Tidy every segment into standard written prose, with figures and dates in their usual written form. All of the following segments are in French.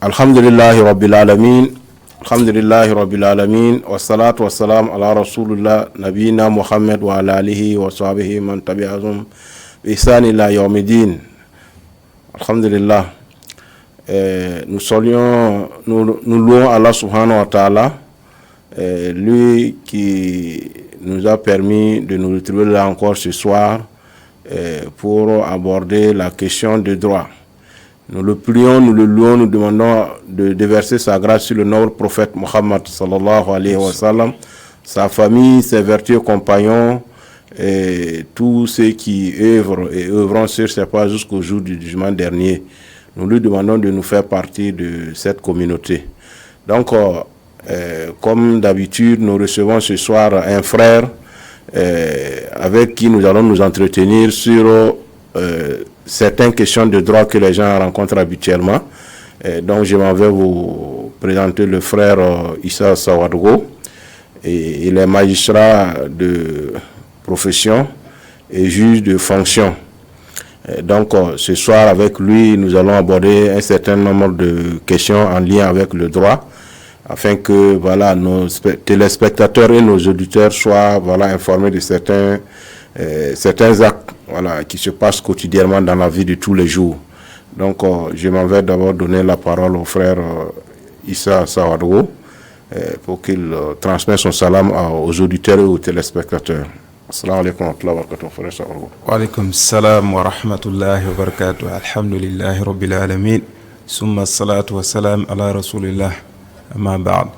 Alhamdulillahi Rabbil Alamin. Alhamdulillahi Rabbil Alamin. Wa salatu wa salam ala Rasulullah Nabina Muhammad wa ala alihi wa sahbihi man tabi'ahum bi ihsan ila yawmiddin. Alhamdulillah. Nous louons Allah subhanahu wa ta'ala, lui qui nous a permis de nous retrouver là encore ce soir pour aborder la question du droit. Nous le prions, nous le louons, nous demandons de déverser sa grâce sur le noble prophète Muhammad sallallahu alayhi wa sallam, sa famille, ses vertueux compagnons et tous ceux qui œuvrent et œuvront sur ses pas jusqu'au jour du jugement dernier. Nous lui demandons de nous faire partie de cette communauté. Donc, comme d'habitude, nous recevons ce soir un frère avec qui nous allons nous entretenir sur certaines questions de droit que les gens rencontrent habituellement. Donc, je m'en vais vous présenter le frère Issa Sawadgo. Il est magistrat de profession et juge de fonction. Donc, ce soir, avec lui, nous allons aborder un certain nombre de questions en lien avec le droit, afin que voilà, nos téléspectateurs et nos auditeurs soient informés de certains actes qui se passent quotidiennement dans la vie de tous les jours. Donc, je m'en vais d'abord donner la parole au frère Issa Sawadgo pour qu'il transmette son salam aux auditeurs et aux téléspectateurs. Assalamu alaikum wa rahmatullahi wa barakatuh, frère Sawadgo. Wa alaikum salam wa rahmatullahi wa barakatuh. Alhamdulillahi rabbil alamin. Summa salatu wa salam ala rasulillah. Amma ba'd.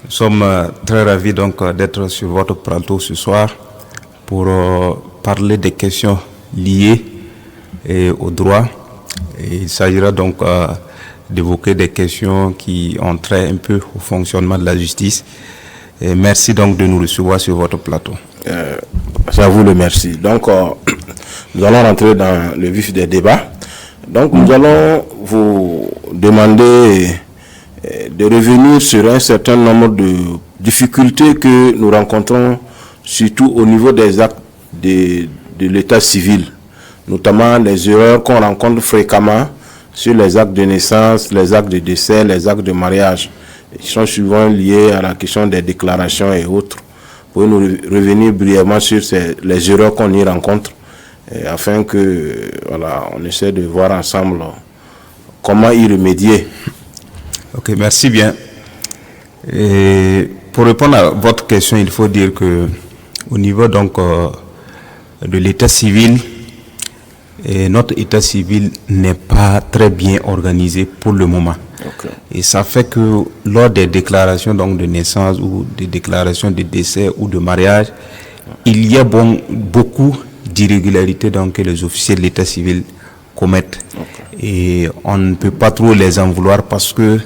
Nous sommes très ravis donc d'être sur votre plateau ce soir pour parler des questions liées au droit. Et il s'agira donc d'évoquer des questions qui ont trait un peu au fonctionnement de la justice. Et merci donc de nous recevoir sur votre plateau. C'est à vous le merci. Donc, nous allons rentrer dans le vif des débats. Donc, nous allons vous demander de revenir sur un certain nombre de difficultés que nous rencontrons, surtout au niveau des actes de l'état civil, notamment les erreurs qu'on rencontre fréquemment sur les actes de naissance, les actes de décès, les actes de mariage, qui sont souvent liés à la question des déclarations et autres. Pour nous revenir brièvement sur les erreurs qu'on y rencontre, afin que on essaie de voir ensemble comment y remédier. Ok, merci bien. Et pour répondre à votre question, il faut dire que au niveau donc de l'état civil, notre état civil n'est pas très bien organisé pour le moment. Okay. Et ça fait que lors des déclarations donc de naissance ou des déclarations de décès ou de mariage, il y a beaucoup d'irrégularités donc que les officiers de l'état civil commettent. Okay. Et on ne peut pas trop les en vouloir parce que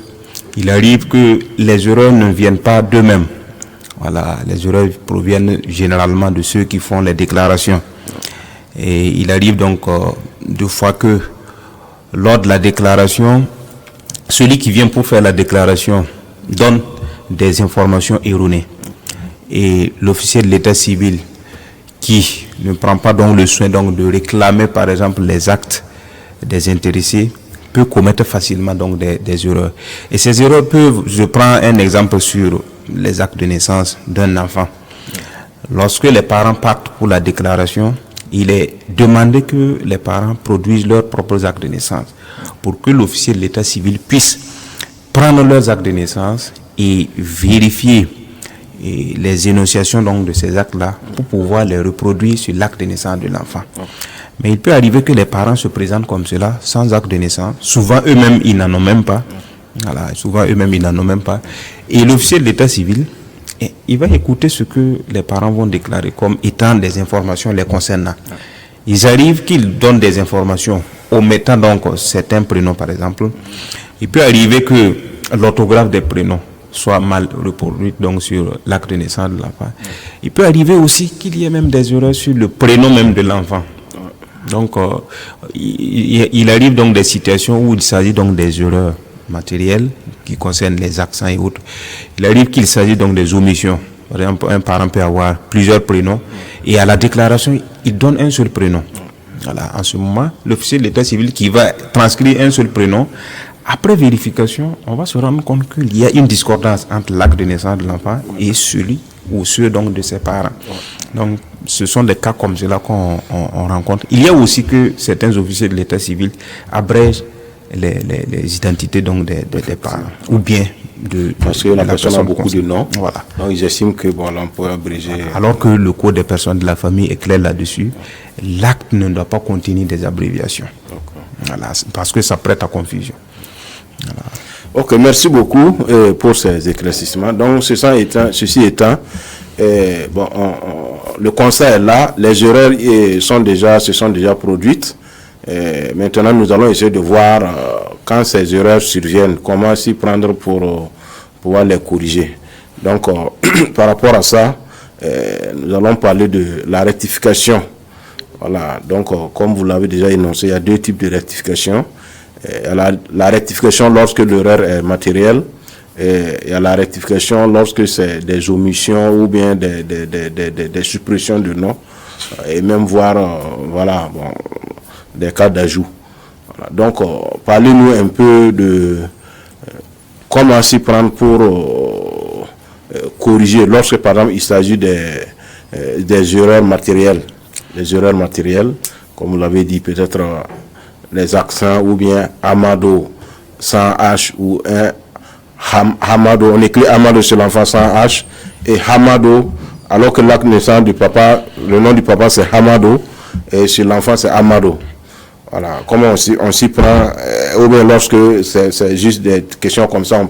il arrive que les erreurs ne viennent pas d'eux-mêmes. Voilà, les erreurs proviennent généralement de ceux qui font les déclarations. Et il arrive donc deux fois que lors de la déclaration, celui qui vient pour faire la déclaration donne des informations erronées. Et l'officier de l'état civil qui ne prend pas donc le soin donc de réclamer par exemple les actes des intéressés peut commettre facilement donc des erreurs. Et ces erreurs peuvent, je prends un exemple sur les actes de naissance d'un enfant. Lorsque les parents partent pour la déclaration, il est demandé que les parents produisent leurs propres actes de naissance pour que l'officier de l'état civil puisse prendre leurs actes de naissance et vérifier les énonciations donc de ces actes-là pour pouvoir les reproduire sur l'acte de naissance de l'enfant. Mais il peut arriver que les parents se présentent comme cela, sans acte de naissance. Souvent, eux-mêmes, ils n'en ont même pas. Voilà, souvent, eux-mêmes, ils n'en ont même pas. Et l'officier de l'état civil, il va écouter ce que les parents vont déclarer comme étant des informations les concernant. Il arrive qu'ils donnent des informations omettant donc certains prénoms, par exemple. Il peut arriver que l'orthographe des prénoms soit mal reproduite donc sur l'acte de naissance de l'enfant. Il peut arriver aussi qu'il y ait même des erreurs sur le prénom même de l'enfant. Donc, il arrive donc des situations où il s'agit donc des erreurs matérielles qui concernent les accents et autres. Il arrive qu'il s'agit donc des omissions. Par exemple, un parent peut avoir plusieurs prénoms et à la déclaration, il donne un seul prénom. Voilà, en ce moment, l'officier de l'état civil qui va transcrire un seul prénom Après vérification, on va se rendre compte qu'il y a une discordance entre l'acte de naissance de l'enfant et celui ou ceux donc de ses parents. Donc, ce sont des cas comme cela qu'on rencontre. Il y a aussi que certains officiers de l'état civil abrègent les identités donc des parents, ou bien parce que la personne a beaucoup de noms. Voilà. Donc ils estiment que bon, là, on peut abréger. Alors que le code des personnes de la famille est clair là-dessus, l'acte ne doit pas contenir des abréviations. Voilà, parce que ça prête à confusion. Voilà. Ok, merci beaucoup pour ces éclaircissements. Donc ceci étant, le constat est là, les erreurs se sont déjà produites. Maintenant, nous allons essayer de voir quand ces erreurs surviennent, comment s'y prendre pour pouvoir les corriger. Donc, par rapport à ça, nous allons parler de la rectification. Voilà. Donc, comme vous l'avez déjà énoncé, il y a deux types de rectification. La rectification lorsque l'erreur est matérielle. Il y a la rectification lorsque c'est des omissions ou bien des suppressions de noms. Et même voir, des cas d'ajout. Voilà. Donc, parlez-nous un peu de comment s'y prendre pour corriger lorsque, par exemple, il s'agit des erreurs matérielles. Les erreurs matérielles, comme vous l'avez dit, peut-être les accents ou bien Amado sans H ou un Hamado. On écrit Amado sur l'enfant sans H et Hamado, alors que l'acte de naissance du papa, le nom du papa c'est Hamado et sur l'enfant c'est Amado. Voilà, comment on s'y prend, ou bien lorsque c'est juste des questions comme ça,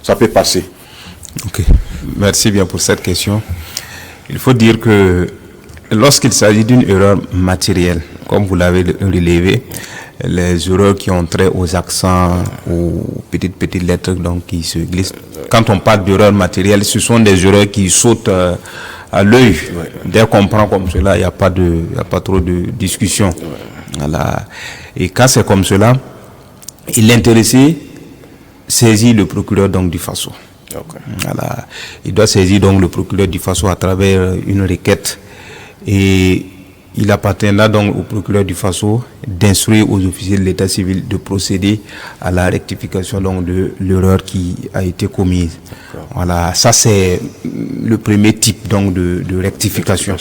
ça peut passer. Ok, merci bien pour cette question. Il faut dire que lorsqu'il s'agit d'une erreur matérielle, comme vous l'avez relevé, les erreurs qui ont trait aux accents, aux petites lettres donc, qui se glissent. Quand on parle d'erreurs matérielles, ce sont des erreurs qui sautent à l'œil. Dès qu'on prend comme cela, il n'y a pas trop de discussion. Voilà. Et quand c'est comme cela, l'intéressé saisit le procureur donc du FASO. Voilà. Il doit saisir donc le procureur du FASO à travers une requête et il appartiendra donc au procureur du FASO d'instruire aux officiers de l'état civil de procéder à la rectification donc de l'erreur qui a été commise. Voilà, ça c'est le premier type donc de rectification.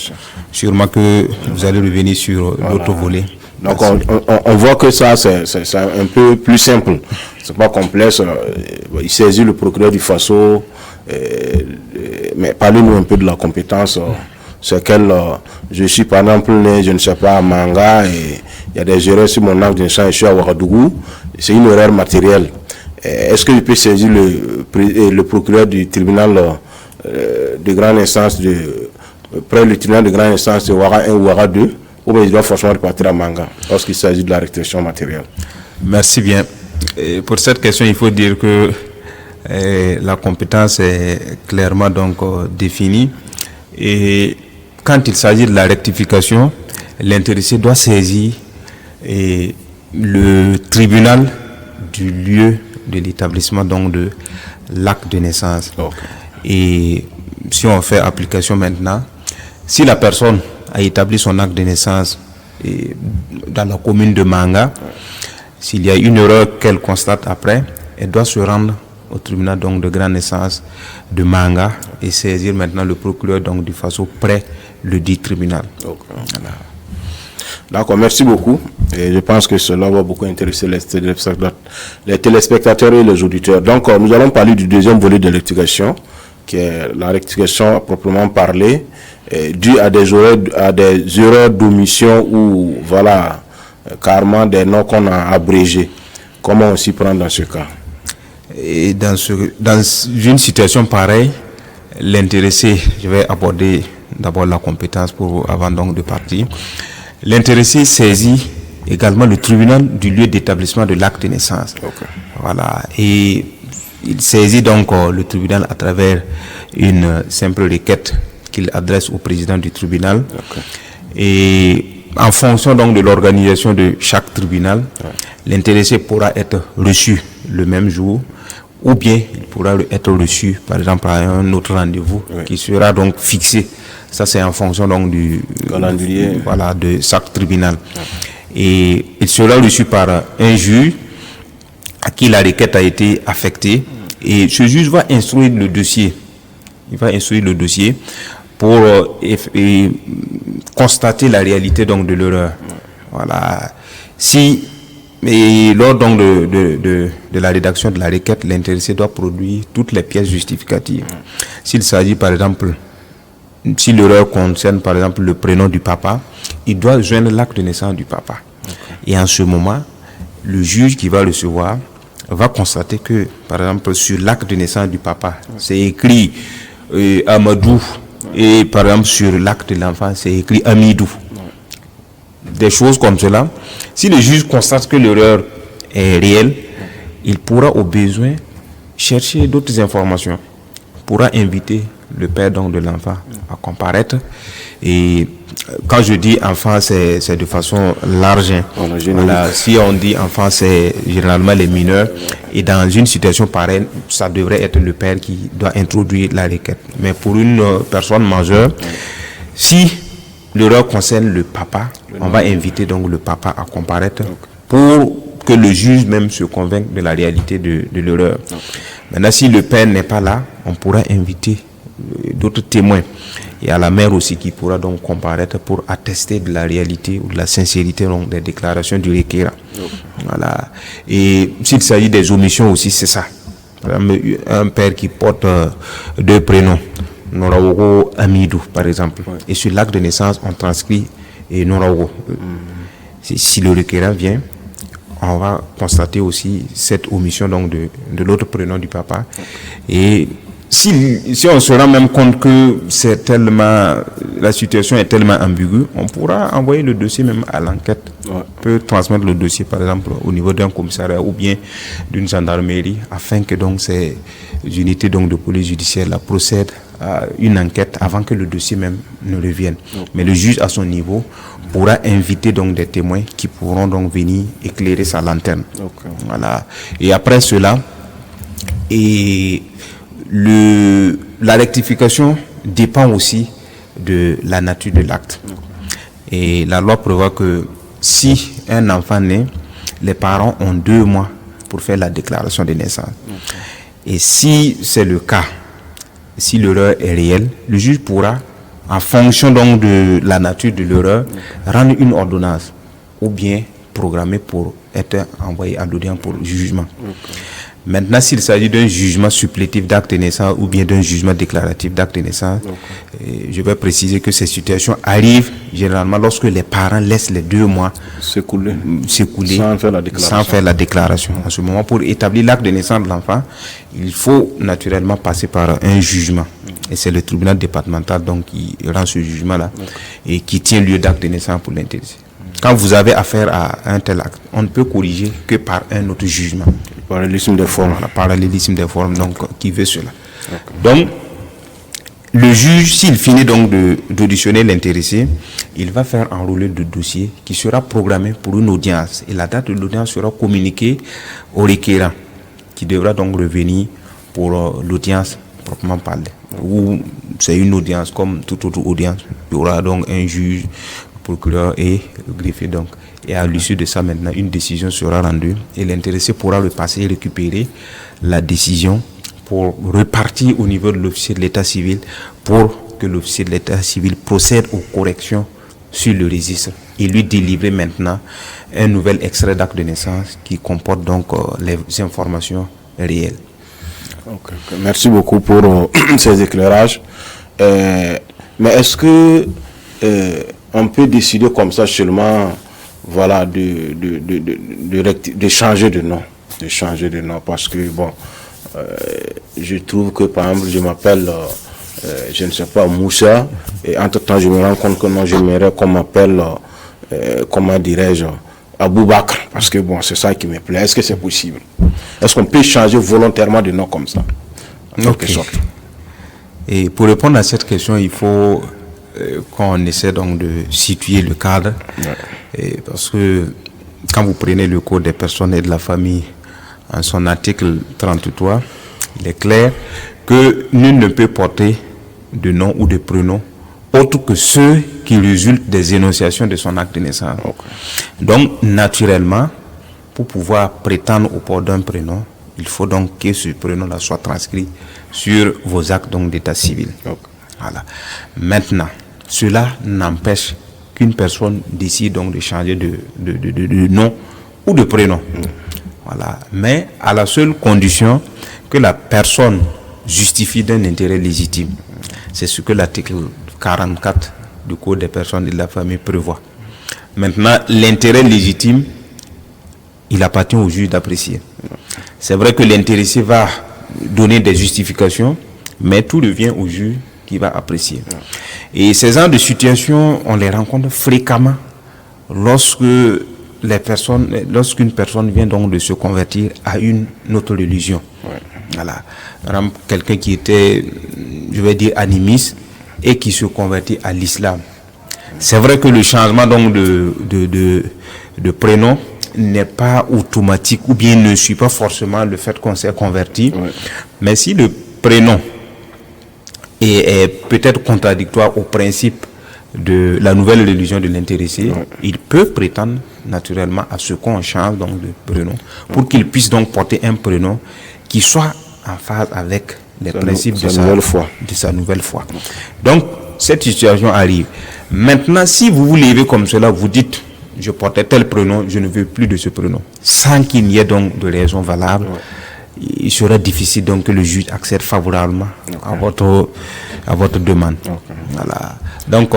Sûrement que vous allez revenir sur l'autre volet. Donc on voit que ça c'est un peu plus simple, c'est pas complexe. Il saisit le procureur du FASO, mais parlez-nous un peu de la compétence. C'est qu'elle, je suis par exemple né, je ne sais pas, à Manga, et il y a des erreurs sur mon acte de naissance, je suis à Ouagadougou, c'est une erreur matérielle. Est-ce que je peux saisir le procureur du tribunal de grande instance, près du tribunal de grande instance de Ouaga 1 ou Ouaga 2, ou bien il doit forcément repartir à Manga lorsqu'il s'agit de la rectification matérielle? Merci bien. Et pour cette question, il faut dire que la compétence est clairement donc définie. Et quand il s'agit de la rectification, l'intéressé doit saisir le tribunal du lieu de l'établissement donc de l'acte de naissance. Et si on fait application maintenant, si la personne a établi son acte de naissance dans la commune de Manga, s'il y a une erreur qu'elle constate après, elle doit se rendre au tribunal donc de grande naissance de Manga et saisir maintenant le procureur donc du FASO près le dit tribunal. Voilà. D'accord, merci beaucoup. Et je pense que cela va beaucoup intéresser les téléspectateurs et les auditeurs. Donc, nous allons parler du deuxième volet de rectification, qui est la rectification à proprement parler, due à des erreurs d'omission ou, voilà, carrément des noms qu'on a abrégés. Comment on s'y prend dans ce cas? Et dans une situation pareille, l'intéressé, je vais aborder d'abord la compétence avant donc de partir. L'intéressé saisit également le tribunal du lieu d'établissement de l'acte de naissance. Voilà. Et il saisit donc le tribunal à travers une simple requête qu'il adresse au président du tribunal. Et en fonction donc de l'organisation de chaque tribunal, l'intéressé pourra être reçu le même jour, ou bien il pourra être reçu par exemple à un autre rendez-vous qui sera donc fixé. Ça c'est en fonction donc du calendrier de chaque tribunal. Et il sera reçu par un juge à qui la requête a été affectée. Et ce juge va instruire le dossier. Il va instruire le dossier pour constater la réalité donc de l'erreur. Voilà. Si lors donc de la rédaction de la requête, l'intéressé doit produire toutes les pièces justificatives. S'il s'agit par exemple, si l'erreur concerne par exemple le prénom du papa, il doit joindre l'acte de naissance du papa. Et en ce moment, le juge qui va recevoir va constater que, par exemple, sur l'acte de naissance du papa, c'est écrit Amadou, et par exemple sur l'acte de l'enfant, c'est écrit Amidou. Des choses comme cela. Si le juge constate que l'erreur est réelle, il pourra au besoin chercher d'autres informations, pourra inviter le père donc de l'enfant à comparaître. Et quand je dis enfant, c'est de façon large. Voilà. Si on dit enfant, c'est généralement les mineurs. Et dans une situation pareille, ça devrait être le père qui doit introduire la requête. Mais pour une personne majeure, si l'erreur concerne le papa, on va inviter donc le papa à comparaître pour que le juge même se convainque de la réalité de l'erreur. Maintenant, si le père n'est pas là, on pourra inviter d'autres témoins. Et à la mère aussi qui pourra donc comparaître pour attester de la réalité ou de la sincérité donc, des déclarations du requérant. Voilà. Et s'il s'agit des omissions aussi, c'est ça. Un père qui porte deux prénoms, Noraogo Amidou par exemple, et sur l'acte de naissance on transcrit Noraogo. Si le requérant vient, on va constater aussi cette omission donc de l'autre prénom du papa. Et si on se rend même compte que c'est tellement, la situation est tellement ambiguë, on pourra envoyer le dossier même à l'enquête. On peut transmettre le dossier par exemple au niveau d'un commissariat ou bien d'une gendarmerie afin que donc ces unités donc de police judiciaire la procèdent à une enquête avant que le dossier même ne revienne. Mais le juge à son niveau pourra inviter donc des témoins qui pourront donc venir éclairer sa lanterne. Voilà. Et après cela, la rectification dépend aussi de la nature de l'acte. Et la loi prévoit que si un enfant naît, les parents ont 2 mois pour faire la déclaration de naissance. Et si c'est le cas, si l'erreur est réelle, le juge pourra, en fonction donc de la nature de l'erreur, rendre une ordonnance ou bien programmer pour être envoyé à l'audience pour jugement. Maintenant, s'il s'agit d'un jugement supplétif d'acte de naissance ou bien d'un jugement déclaratif d'acte de naissance, je vais préciser que ces situations arrivent généralement lorsque les parents laissent les 2 mois s'écouler sans faire la déclaration. En ce moment, pour établir l'acte de naissance de l'enfant, il faut naturellement passer par un jugement. Et c'est le tribunal départemental donc, qui rend ce jugement-là et qui tient lieu d'acte de naissance pour l'intéressé. Quand vous avez affaire à un tel acte, on ne peut corriger que par un autre jugement. Parallélisme des formes. Voilà, parallélisme des formes, donc, qui veut cela. Donc, le juge, s'il finit donc d'auditionner l'intéressé, il va faire enrouler le dossier qui sera programmé pour une audience. Et la date de l'audience sera communiquée au requérant, qui devra donc revenir pour l'audience proprement parlée. Ou c'est une audience comme toute autre audience. Il y aura donc un juge, procureur et le greffier donc. Et à l'issue de ça, maintenant, une décision sera rendue et l'intéressé pourra repasser et récupérer la décision pour repartir au niveau de l'officier de l'état civil pour que l'officier de l'état civil procède aux corrections sur le registre et lui délivrer maintenant un nouvel extrait d'acte de naissance qui comporte donc les informations réelles. Merci beaucoup pour ces éclairages. Mais est-ce que on peut décider comme ça seulement, voilà, de changer de nom, parce que bon, je trouve que par exemple je m'appelle, je ne sais pas, Moussa, et entre-temps je me rends compte que non, j'aimerais qu'on m'appelle, comment dirais-je, Aboubakr, parce que bon, c'est ça qui me plaît. Est-ce que c'est possible? Est-ce qu'on peut changer volontairement de nom comme ça, en quelque sorte? Et pour répondre à cette question, il faut qu'on essaie donc de situer le cadre, parce que quand vous prenez le code des personnes et de la famille en son article 33, il est clair que nul ne peut porter de nom ou de prénom autre que ceux qui résultent des énonciations de son acte de naissance. Donc naturellement, pour pouvoir prétendre au port d'un prénom, il faut donc que ce prénom-là soit transcrit sur vos actes donc d'état civil. Okay. Voilà. Maintenant, cela n'empêche qu'une personne décide donc de changer de nom ou de prénom. Voilà. Mais à la seule condition que la personne justifie d'un intérêt légitime. C'est ce que l'article 44 du Code des personnes et de la famille prévoit. Maintenant, l'intérêt légitime, il appartient au juge d'apprécier. C'est vrai que l'intéressé va donner des justifications, mais tout revient au juge qui va apprécier. Et ces genres de situations, on les rencontre fréquemment lorsqu'une personne vient donc de se convertir à une autre religion. Voilà. Par exemple, quelqu'un qui était, je vais dire, animiste et qui se convertit à l'islam. C'est vrai que le changement donc de prénom n'est pas automatique ou bien ne suit pas forcément le fait qu'on s'est converti. Mais si le prénom est peut-être contradictoire au principe de la nouvelle religion de l'intéressé, il peut prétendre naturellement à ce qu'on change donc de prénom pour qu'il puisse donc porter un prénom qui soit en phase avec les principes de sa nouvelle foi. Donc, cette situation arrive. Maintenant, si vous vous levez comme cela, vous dites, je portais tel prénom, je ne veux plus de ce prénom, sans qu'il n'y ait donc de raison valable, il sera difficile donc que le juge accède favorablement à votre demande. Voilà. Donc,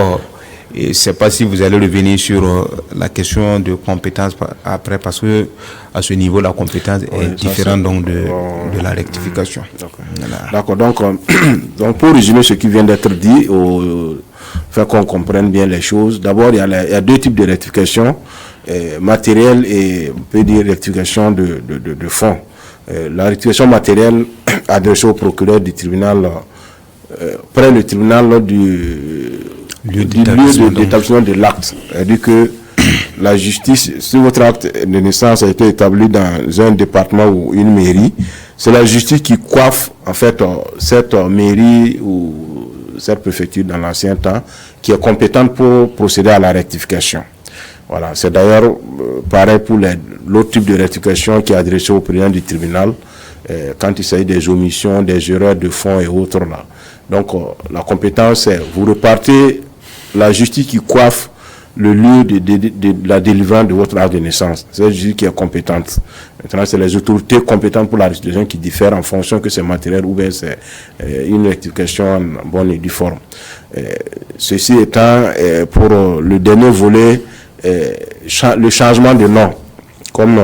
je ne sais pas si vous allez revenir sur la question de compétence après, parce que à ce niveau, la compétence est différente donc de la rectification. D'accord. Donc, pour résumer ce qui vient d'être dit, faire qu'on comprenne bien les choses, d'abord, il y a deux types de rectification, matérielle et, on peut dire, rectification de fond. La rectification matérielle adressée au procureur du tribunal, près le tribunal du lieu d'établissement de l'acte. C'est-à-dire que la justice, si votre acte de naissance a été établi dans un département ou une mairie, c'est la justice qui coiffe en fait cette mairie ou cette préfecture dans l'ancien temps qui est compétente pour procéder à la rectification. Voilà, c'est d'ailleurs pareil pour l'autre type de rectification qui est adressé au président du tribunal quand il s'agit des omissions, des erreurs de fond et autres là. Donc la compétence, c'est vous repartez la justice qui coiffe le lieu de la délivrance de votre acte de naissance. C'est la justice qui est compétente. Maintenant, c'est les autorités compétentes pour la restitution qui diffèrent en fonction que c'est matériel ou bien c'est une rectification en bonne et due forme. Ceci étant, pour le dernier volet, le changement de nom, comme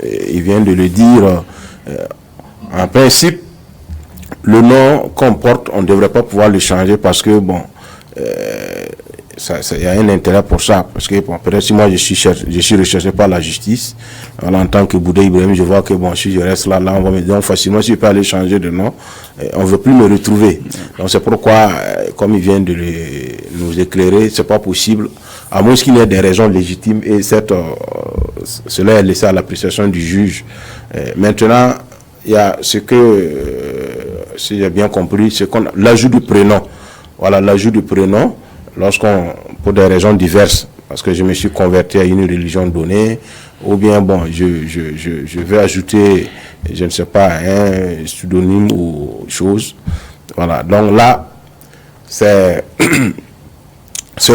il vient de le dire, en principe, le nom qu'on porte, on ne devrait pas pouvoir le changer parce que, bon, il y a un intérêt pour ça. Parce que, bon, peut-être si moi je suis recherché par la justice, alors, en tant que Bouddha Ibrahim, je vois que, bon, si je reste là, on va me dire facilement, si je peux aller changer de nom, on ne veut plus me retrouver. Donc, c'est pourquoi, comme il vient de nous éclairer, c'est pas possible, à moins qu'il y ait des raisons légitimes, et cela est laissé à l'appréciation du juge. Maintenant, il y a ce que, si j'ai bien compris, c'est l'ajout du prénom. Voilà, l'ajout du prénom, pour des raisons diverses, parce que je me suis converti à une religion donnée, ou bien, bon, je vais ajouter, je ne sais pas, un pseudonyme ou chose. Voilà, donc là, c'est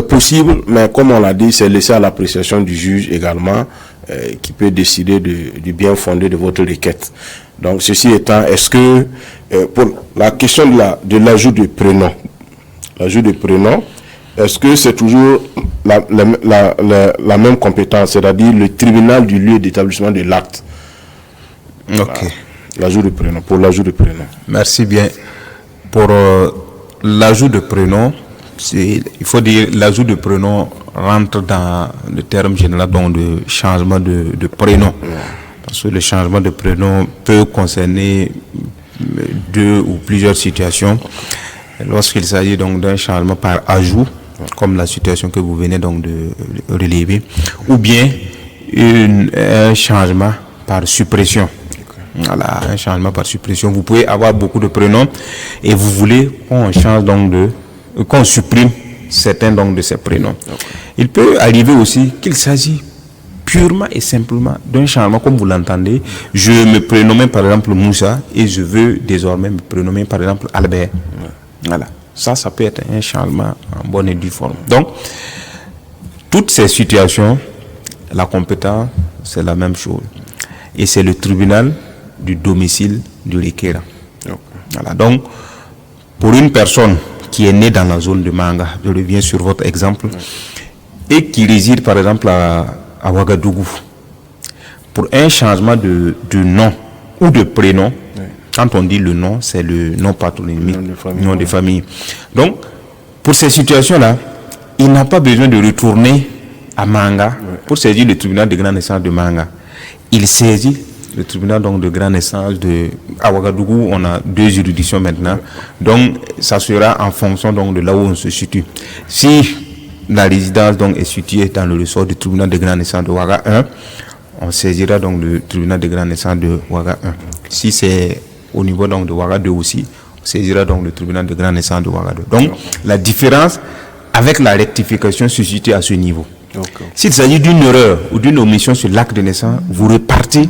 possible, mais comme on l'a dit, c'est laissé à l'appréciation du juge également, qui peut décider du bien fondé de votre requête. Donc, ceci étant, est-ce que, pour la question de l'ajout de prénom, est-ce que c'est toujours la même compétence, c'est-à-dire le tribunal du lieu d'établissement de l'acte? Ok. L'ajout de prénom, pour l'ajout de prénom. Merci bien. Pour l'ajout de prénom, il faut dire l'ajout de prénom rentre dans le terme général donc de changement de prénom. Parce que le changement de prénom peut concerner deux ou plusieurs situations. Lorsqu'il s'agit donc d'un changement par ajout, comme la situation que vous venez donc de relever, ou bien un changement par suppression. Voilà, un changement par suppression. Vous pouvez avoir beaucoup de prénoms et vous voulez qu'on change donc qu'on supprime certains donc de ces prénoms. Il peut arriver aussi qu'il s'agit purement et simplement d'un changement, comme vous l'entendez. Je me prénommais par exemple Moussa et je veux désormais me prénommer par exemple Albert. Voilà. Ça peut être un changement en bonne et due forme. Donc, toutes ces situations, la compétence, c'est la même chose. Et c'est le tribunal du domicile du requérant. Voilà. Donc, pour une personne qui est née dans la zone de Manga, je reviens sur votre exemple, et qui réside par exemple à Ouagadougou, pour un changement de nom ou de prénom, quand on dit le nom, c'est le nom patronymique, nom de famille. Donc, pour ces situations-là, il n'a pas besoin de retourner à Manga pour saisir le tribunal de grande naissance de Manga. Il saisit le tribunal donc, de grande naissance à Ouagadougou. On a 2 juridictions maintenant. Donc, ça sera en fonction donc, de là où on se situe. Si la résidence donc, est située dans le ressort du tribunal de grande naissance de Ouaga 1, on saisira donc le tribunal de grande naissance de Ouaga 1. Si c'est au niveau donc, de Ouaga 2 aussi, on saisira donc le tribunal de grande naissance de Ouaga 2. Donc, la différence avec la rectification se situe à ce niveau. S'il s'agit d'une erreur ou d'une omission sur l'acte de naissance, vous repartez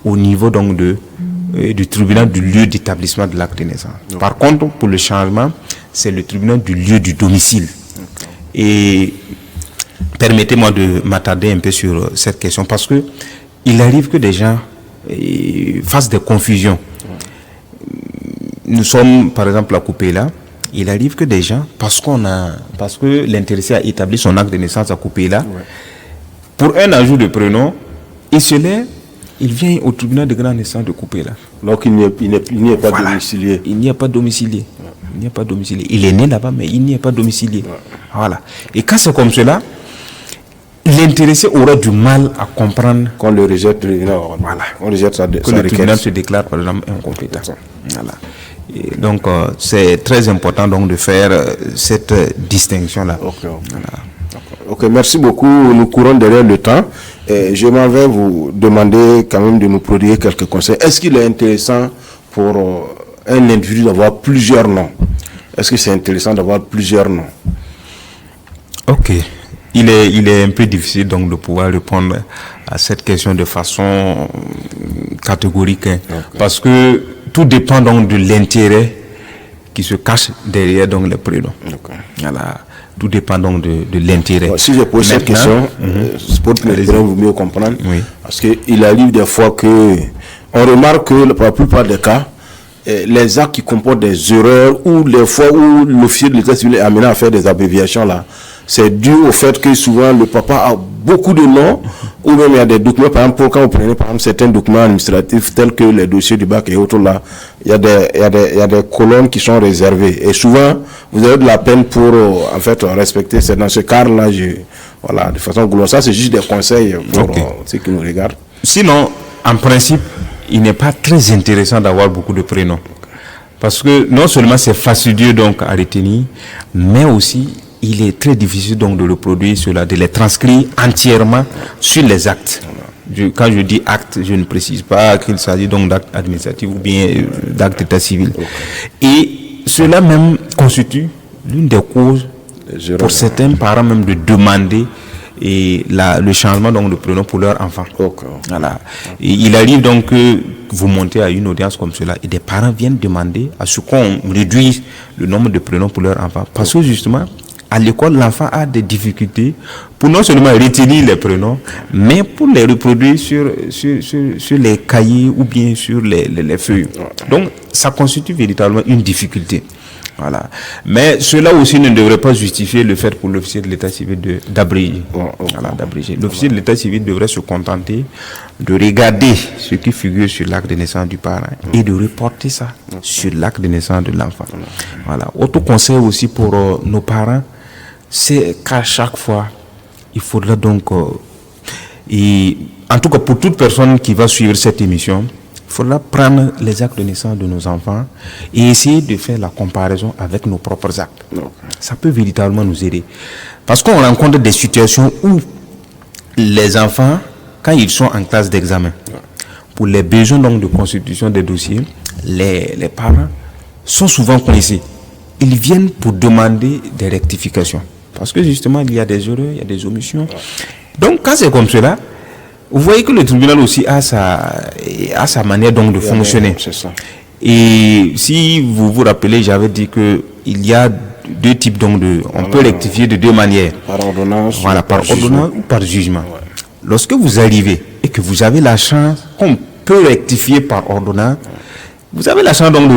au niveau donc du tribunal du lieu d'établissement de l'acte de naissance. Par contre, pour le changement, c'est le tribunal du lieu du domicile. Et permettez-moi de m'attarder un peu sur cette question parce que il arrive que des gens fassent des confusions. Nous sommes par exemple à Koupéla. Il arrive que des gens, parce que l'intéressé a établi son acte de naissance à Koupéla, pour un ajout de prénom, il se lève, il vient au tribunal de grande naissance de Koupéla. Donc il n'y est pas domicilié. Il n'y a pas domicilié. Il n'y a pas domicilié. Il est né là-bas, mais il n'y est pas domicilié. Voilà. Et quand c'est comme cela, l'intéressé aura du mal à comprendre qu'on le rejette. Voilà. On rejette sa que le tribunal se déclare par exemple incompétent. Voilà. Et donc c'est très important donc de faire cette distinction là. Ok, merci beaucoup. Nous courons derrière le temps. Et je m'en vais vous demander quand même de nous prodiguer quelques conseils. Est-ce qu'il est intéressant pour un individu d'avoir plusieurs noms? Est-ce que c'est intéressant d'avoir plusieurs noms? Ok. Il est un peu difficile donc de pouvoir répondre à cette question de façon catégorique, parce que tout dépend donc de l'intérêt qui se cache derrière donc les prénoms. Voilà. Tout dépend donc de l'intérêt. Si je pose cette question, c'est pour que les gens vous mieux comprendre, parce qu'il arrive des fois que on remarque que pour la plupart des cas, les actes qui comportent des erreurs ou les fois où l'officier de l'état civil est amené à faire des abréviations là, c'est dû au fait que souvent le papa a beaucoup de noms, ou même il y a des documents, par exemple, quand vous prenez par exemple certains documents administratifs tels que les dossiers du bac et autres là, il y a des colonnes qui sont réservées. Et souvent, vous avez de la peine pour en fait respecter. C'est dans ce cadre-là, voilà, de façon globale. Ça, c'est juste des conseils pour ceux qui nous regardent. Sinon, en principe, il n'est pas très intéressant d'avoir beaucoup de prénoms. Parce que non seulement c'est fastidieux donc à retenir, mais aussi il est très difficile donc de reproduire cela, de les transcrire entièrement sur les actes. Quand je dis acte, je ne précise pas qu'il s'agit donc d'actes administratifs ou bien d'actes d'état civil. Et cela même constitue l'une des causes pour certains parents même de demander le changement donc de prénom pour leur enfant. Voilà. Et il arrive donc que vous montez à une audience comme cela et des parents viennent demander à ce qu'on réduise le nombre de prénoms pour leur enfant. Parce que justement, à l'école, l'enfant a des difficultés pour non seulement retenir les prénoms, mais pour les reproduire sur les cahiers ou bien sur les feuilles. Donc, ça constitue véritablement une difficulté. Voilà. Mais cela aussi ne devrait pas justifier le fait pour l'officier de l'état civil d'abréger. D'abréger. L'officier de l'état civil devrait se contenter de regarder ce qui figure sur l'acte de naissance du parent et de reporter ça sur l'acte de naissance de l'enfant. Voilà. Autre conseil aussi pour nos parents, c'est qu'à chaque fois, il faudra donc, en tout cas pour toute personne qui va suivre cette émission, il faudra prendre les actes de naissance de nos enfants et essayer de faire la comparaison avec nos propres actes. Ça peut véritablement nous aider. Parce qu'on rencontre des situations où les enfants, quand ils sont en classe d'examen, pour les besoins donc de constitution des dossiers, les parents sont souvent coincés. Ils viennent pour demander des rectifications. Parce que justement, il y a des erreurs, il y a des omissions. Donc, quand c'est comme cela, Vous voyez que le tribunal aussi a sa manière donc de fonctionner. C'est ça. Et si vous vous rappelez, j'avais dit qu'il y a deux types donc on peut rectifier de deux manières. Par ordonnance. Voilà, par ordonnance ou par jugement. Ouais. Lorsque vous arrivez et que vous avez la chance qu'on peut rectifier par ordonnance, vous avez la chance donc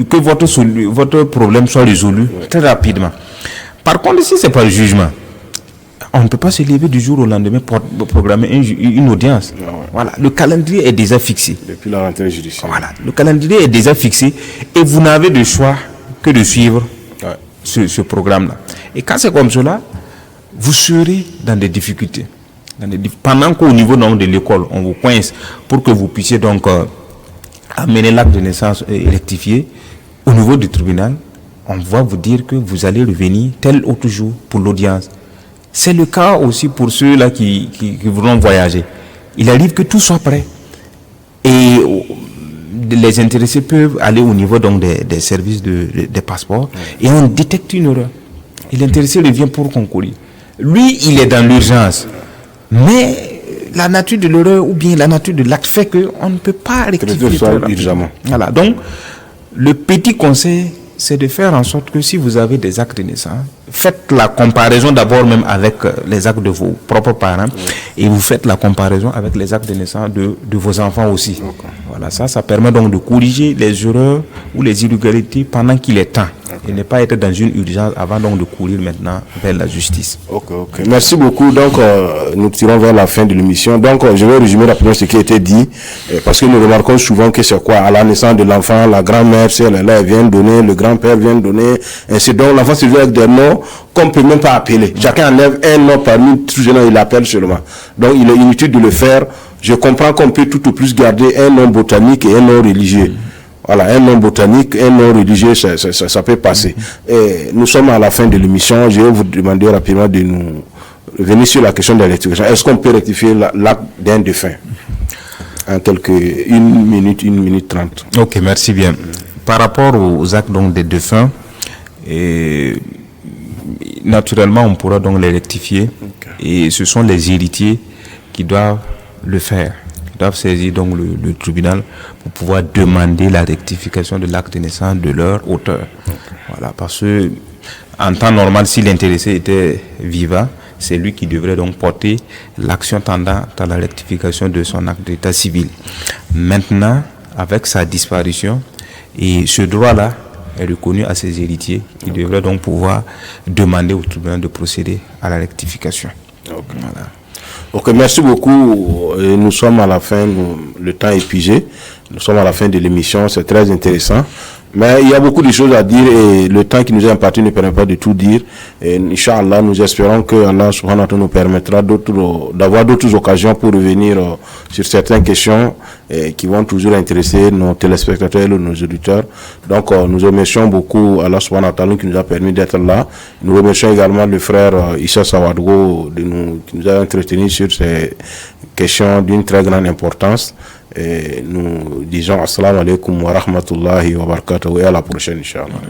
que votre problème soit résolu très rapidement. Par contre, si c'est par jugement, on ne peut pas se lever du jour au lendemain pour programmer une audience. Voilà, le calendrier est déjà fixé. Depuis la rentrée judiciaire. Voilà, le calendrier est déjà fixé et vous n'avez de choix que de suivre ce programme-là. Et quand c'est comme cela, vous serez dans des difficultés. Pendant qu'au niveau donc, de l'école, on vous coince pour que vous puissiez donc amener l'acte de naissance rectifié, au niveau du tribunal, on va vous dire que vous allez revenir tel autre jour pour l'audience. C'est le cas aussi pour ceux-là qui voudront voyager. Il arrive que tout soit prêt. Et les intéressés peuvent aller au niveau donc des services des passeports et on détecte une erreur. Et l'intéressé revient pour concourir. Lui, il est dans l'urgence. Mais la nature de l'erreur ou bien la nature de l'acte fait qu'on ne peut pas rectifier très rapidement. Voilà. Donc, le petit conseil, c'est de faire en sorte que si vous avez des actes de naissance, faites la comparaison d'abord même avec les actes de vos propres parents et vous faites la comparaison avec les actes de naissance de vos enfants aussi. Voilà, ça permet donc de corriger les erreurs ou les illégalités pendant qu'il est temps et ne pas être dans une urgence avant donc de courir maintenant vers la justice. Ok. Merci beaucoup. Donc, nous tirons vers la fin de l'émission. Donc, je vais résumer rapidement ce qui a été dit parce que nous remarquons souvent que c'est quoi? À la naissance de l'enfant, la grand-mère, si elle est là, elle vient donner, le grand-père vient donner, ainsi donc l'enfant se joue avec des noms qu'on ne peut même pas appeler. Chacun enlève un nom parmi tous les noms, il l'appelle seulement. Donc, il est inutile de le faire. Je comprends qu'on peut tout au plus garder un nom botanique et un nom religieux. Voilà, un nom botanique, un nom religieux, ça peut passer. Et nous sommes à la fin de l'émission. Je vais vous demander rapidement de nous revenir sur la question de la rectification. Est-ce qu'on peut rectifier l'acte d'un défunt en une minute 30? Ok, merci bien. Par rapport aux actes donc, des défunts, naturellement, on pourra donc les rectifier. Et ce sont les héritiers qui doivent le faire. Ils doivent saisir donc le tribunal pour pouvoir demander la rectification de l'acte de naissance de leur auteur. Voilà, parce que en temps normal, si l'intéressé était vivant, c'est lui qui devrait donc porter l'action tendant à la rectification de son acte d'état civil. Maintenant, avec sa disparition, et ce droit-là est reconnu à ses héritiers qui devraient donc pouvoir demander au tribunal de procéder à la rectification. Voilà. Ok, merci beaucoup. Nous sommes à la fin, le temps est épuisé. Nous sommes à la fin de l'émission, c'est très intéressant. Mais il y a beaucoup de choses à dire et le temps qui nous est imparti ne permet pas de tout dire. Et Inch'Allah, nous espérons que Allah subhanahu wa ta'ala nous permettra d'avoir d'autres occasions pour revenir sur certaines questions qui vont toujours intéresser nos téléspectateurs et nos auditeurs. Donc, nous remercions beaucoup Allah subhanahu wa ta'ala qui nous a permis d'être là. Nous remercions également le frère Issa Sawadgo qui nous a entretenu sur ces questions d'une très grande importance. Et nous disons assalamu alaikum wa rahmatullahi wa barakatuh et à la prochaine, Inch'Allah.